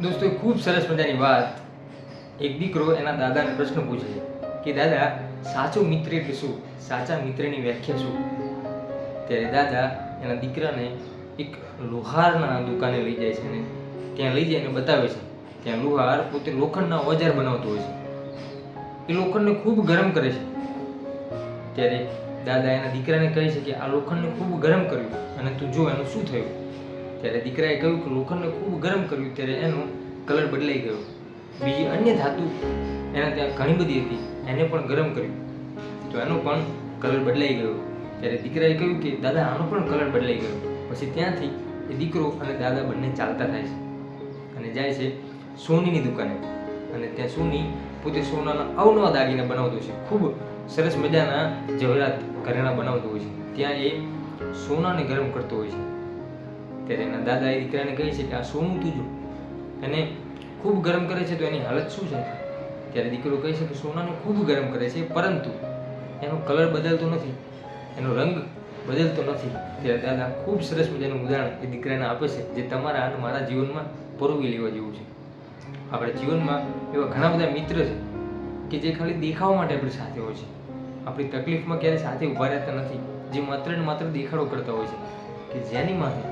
दोस्तों खूब सरस मजानी बात। एक दीकरो एना दादाने प्रश्न पूछे कि दादा साचो मित्र एटले शुं, साचा मित्रनी व्याख्या शुं? त्यारे दादा एना दीकराने एक लोहारना दुकाने लई जाय छे ने त्यां लई जईने बतावे छे। त्यां लोहार पोते लोखंडना औजार बनावतो होय छे। ए लोखंडने खूब गरम करे छे। त्यारे दादा एना दीकराने कहे छे कि आ लोखंडने खूब गरम कर्युं अने तू जो एनुं शुं थयुं। त्यारे दीकराए कह्युं कि लोखंडने खूब गरम कर्युं त्यारे एनो कलर बदलाई गयो। बीजी अन्य धातु एना त्यां घणी बधी हती एने पण गरम कर्युं तो एनो पण कलर बदलाई गयो। त्यारे दीकराए कह्युं कि दादा आनो पण कलर बदलाई गयो। पछी त्यांथी ए दीकरो अने दादा बंने चालता थाय छे अने जाय छे सोनीनी दुकाने अने त्यां सोनी पोते सोनाना अवनवा दागीना बनावतो छे। खूब सरस मजाना जवेरात घरेणां बनावतो होय छे। त्यां ए सोनाने गरम करतो होय छे। त्यारे एना दादा ए दीकराने कहे छे कि आ सोનું તું જો એને ખૂબ ગરમ કરે છે તો એની હાલત શું છે? ત્યારે દીકરો કહે છે કે સોનાને ખૂબ ગરમ કરે છે પરંતુ એનો કલર બદલતો નથી, એનો રંગ બદલતો નથી। ત્યારે દાદા ખૂબ સરસ મજાનું ઉદાહરણ એ દીકરાને આપે છે જે તમારા અને મારા જીવનમાં પરોવી લેવા જેવું છે। આપણા જીવનમાં એવા ઘણા બધા મિત્ર છે કે જે ખાલી દેખાવા માટે આપણી સાથે હોય છે, આપણી તકલીફમાં ક્યારેય સાથે ઊભા રહેતા નથી, જે માત્ર ને માત્ર દેખાડો કરતા હોય છે કે જેની માથે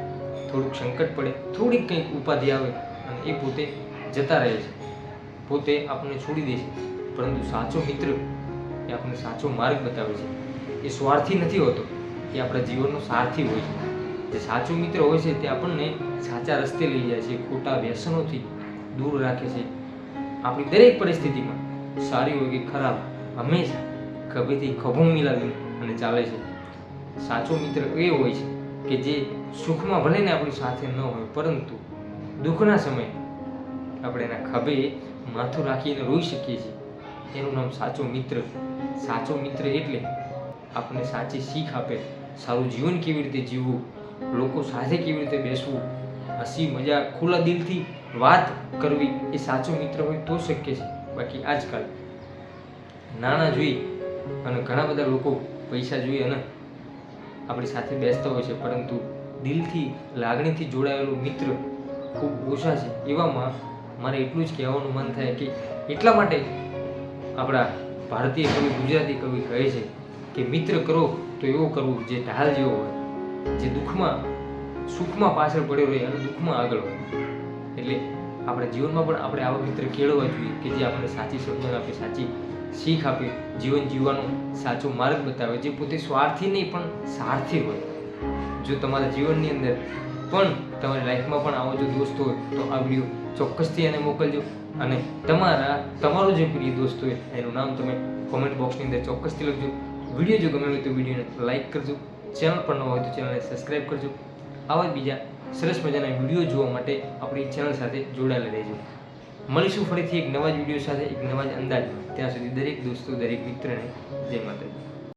થોડુંક સંકટ પડે, થોડીક કંઈક ઉપાધિ આવે અને એ પોતે જતા રહે છે, પોતે આપણને છોડી દે છે। પરંતુ સાચો મિત્ર એ આપણને સાચો માર્ગ બતાવે છે। એ સ્વાર્થી નથી હોતો, એ આપણા જીવનનો સારથી હોય છે। જે સાચો મિત્ર હોય છે તે આપણને સાચા રસ્તે લઈ જાય છે, ખોટા વ્યસનોથી દૂર રાખે છે। આપણી દરેક પરિસ્થિતિમાં સારી હોય કે ખરાબ હંમેશા ખભેથી ખભો મિલાવીને અને ચાલે છે। સાચો મિત્ર એ હોય છે કે જે સુખમાં ભલે ને આપણી સાથે ન હોય પરંતુ દુઃખના સમયે આપણે એના ખભે માથું રાખીને રોઈ શકીએ છીએ, એનું નામ સાચો મિત્ર। સાચો મિત્ર એટલે આપણને સાચી શીખ આપે, સારું જીવન કેવી રીતે જીવવું, લોકો સાથે કેવી રીતે બેસવું, હસી મજાક ખુલ્લા દિલથી વાત કરવી, એ સાચો મિત્ર હોય તો શક્ય છે। બાકી આજકાલ નાણાં જોઈ અને ઘણા બધા લોકો પૈસા જોઈ અને આપણી સાથે બેસતા હોય છે પરંતુ દિલથી લાગણીથી જોડાયેલો મિત્ર ખૂબ ઓછા છે। એવામાં મારે એટલું જ કહેવાનું મન થાય કે એટલા માટે આપણા ભારતીય કવિ, ગુજરાતી કવિ કહે છે કે મિત્ર કરો તો એવો કરવું જે ઢાલ જેવો હોય, જે દુઃખમાં સુખમાં પાછળ પડ્યો રહે અને દુઃખમાં આગળ હોય। એટલે આપણા જીવનમાં પણ આપણે આવા મિત્ર કેળવવા જોઈએ કે જે આપણને સાચી સમજણ આપે, સાચી શીખ આપે, જીવન જીવવાનો સાચો માર્ગ બતાવે, જે પોતે સ્વાર્થી નહીં પણ સારથી હોય। જો તમારા જીવનની અંદર પણ તમારી લાઈફમાં પણ આવો જો દોસ્ત હોય તો આ વિડીયો ચોક્કસથી એને મોકલજો અને તમારો જે પ્રિય દોસ્ત હોય એનું નામ તમે કોમેન્ટ બોક્સની અંદર ચોક્કસથી લખજો। વિડીયો જો ગમે હોય તો વિડીયોને લાઇક કરજો, ચેનલ પર ન હોય તો ચેનલને સબસ્ક્રાઈબ કરજો। આવા જ બીજા સરસ મજાના વિડીયો જોવા માટે આપણી ચેનલ સાથે જોડાયેલા રહેજો। મળીશું ફરીથી એક નવા જ વિડીયો સાથે, એક નવા જ અંદાજમાં। ત્યાં સુધી દરેક દોસ્તો, દરેક મિત્રને જય માતાજી।